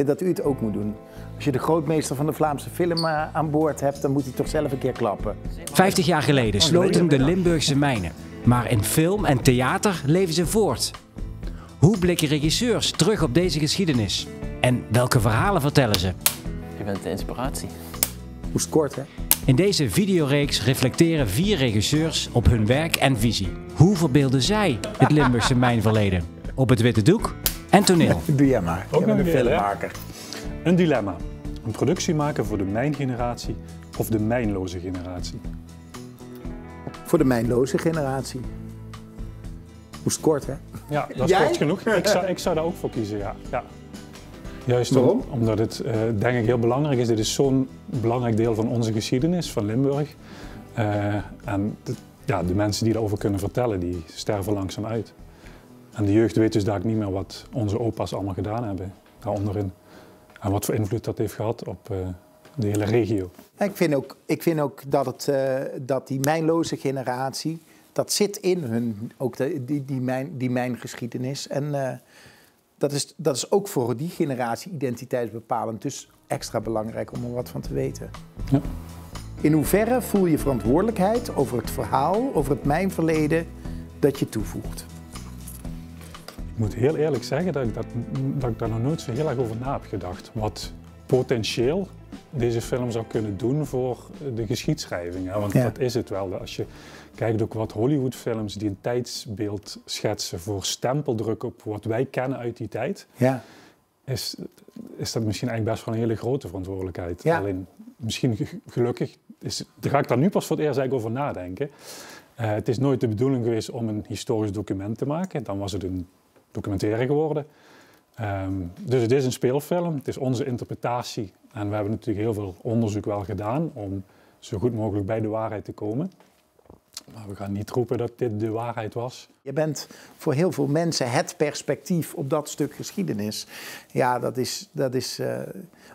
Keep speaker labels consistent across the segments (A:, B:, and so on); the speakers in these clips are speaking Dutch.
A: vind dat u het ook moet doen. Als je de grootmeester van de Vlaamse film aan boord hebt, dan moet hij toch zelf een keer klappen.
B: 50 jaar geleden sloten de Limburgse mijnen. Maar in film en theater leven ze voort. Hoe blikken regisseurs terug op deze geschiedenis? En welke verhalen vertellen ze?
C: Je bent de inspiratie.
A: Moest kort, hè?
B: In deze videoreeks reflecteren 4 regisseurs op hun werk en visie. Hoe verbeelden zij het Limburgse mijnverleden? Op het witte doek en toneel.
A: Doe jij maar.
D: Ook
A: Jij bent
D: nog
A: een
D: een keer,
A: filmmaker.
D: Een dilemma. Een productie maken voor de mijngeneratie of de mijnloze generatie?
A: Voor de mijnloze generatie. Moest kort, hè?
D: Ja, dat is
A: Jij?
D: kort genoeg. Ik zou daar ook voor kiezen, ja. Juist
A: Waarom?
D: omdat het, denk ik, heel belangrijk is. Dit is zo'n belangrijk deel van onze geschiedenis, van Limburg. En de mensen die erover kunnen vertellen, die sterven langzaam uit. En de jeugd weet dus daar niet meer wat onze opa's allemaal gedaan hebben, daar onderin. En wat voor invloed dat heeft gehad op de hele regio.
A: Ik vind ook dat die mijnloze generatie, dat zit in hun, ook die mijngeschiedenis. En dat is ook voor die generatie identiteitsbepalend. Dus extra belangrijk om er wat van te weten.
D: Ja.
A: In hoeverre voel je verantwoordelijkheid over het verhaal, over het mijnverleden dat je toevoegt?
D: Ik moet heel eerlijk zeggen dat ik daar nog nooit zo heel erg over na heb gedacht. Wat potentieel deze film zou kunnen doen voor de geschiedschrijving. Hè? Want dat is het wel. Als je kijkt ook wat Hollywoodfilms die een tijdsbeeld schetsen voor stempeldruk op wat wij kennen uit die tijd, is dat misschien eigenlijk best wel een hele grote verantwoordelijkheid.
A: Ja.
D: Alleen misschien gelukkig, daar ga ik daar nu pas voor het eerst eigenlijk over nadenken. Het is nooit de bedoeling geweest om een historisch document te maken. Dan was het een documentaire geworden. Dus het is een speelfilm, het is onze interpretatie. En we hebben natuurlijk heel veel onderzoek wel gedaan om zo goed mogelijk bij de waarheid te komen. Maar we gaan niet roepen dat dit de waarheid was.
A: Je bent voor heel veel mensen het perspectief op dat stuk geschiedenis. Ja, dat is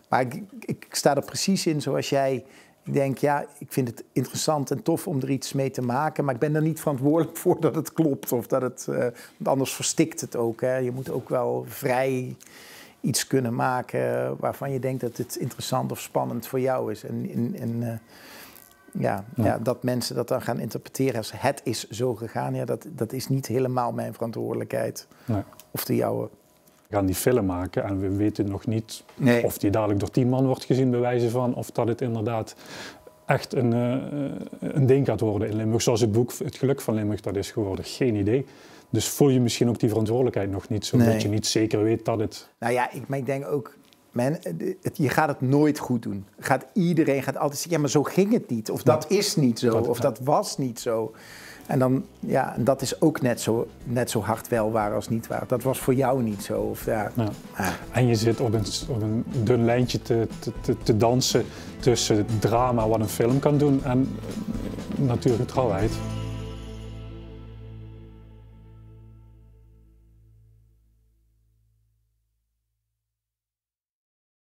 A: maar ik sta er precies in zoals jij. Ik denk, ja, ik vind het interessant en tof om er iets mee te maken, maar ik ben er niet verantwoordelijk voor dat het klopt of dat het, want anders verstikt het ook. Hè. Je moet ook wel vrij iets kunnen maken waarvan je denkt dat het interessant of spannend voor jou is. Dat mensen dat dan gaan interpreteren als het is zo gegaan, ja, dat is niet helemaal mijn verantwoordelijkheid.
D: Nee.
A: Of de jouwe.
D: We gaan die film maken en we weten nog niet of die dadelijk door 10 man wordt gezien bij wijze van, of dat het inderdaad echt een ding gaat worden in Limburg. Zoals het boek Het Geluk van Limburg dat is geworden. Geen idee. Dus voel je misschien ook die verantwoordelijkheid nog niet zo, dat je niet zeker weet dat het...
A: Nou ja, maar ik denk ook, je gaat het nooit goed doen. Iedereen gaat altijd zeggen, ja, maar zo ging het niet. Of dat is niet zo, of dat was niet zo. En dan, ja, dat is ook net zo hard wel waar als niet waar. Dat was voor jou niet zo. Of,
D: En je zit op een dun lijntje te dansen tussen het drama wat een film kan doen en natuurgetrouwheid.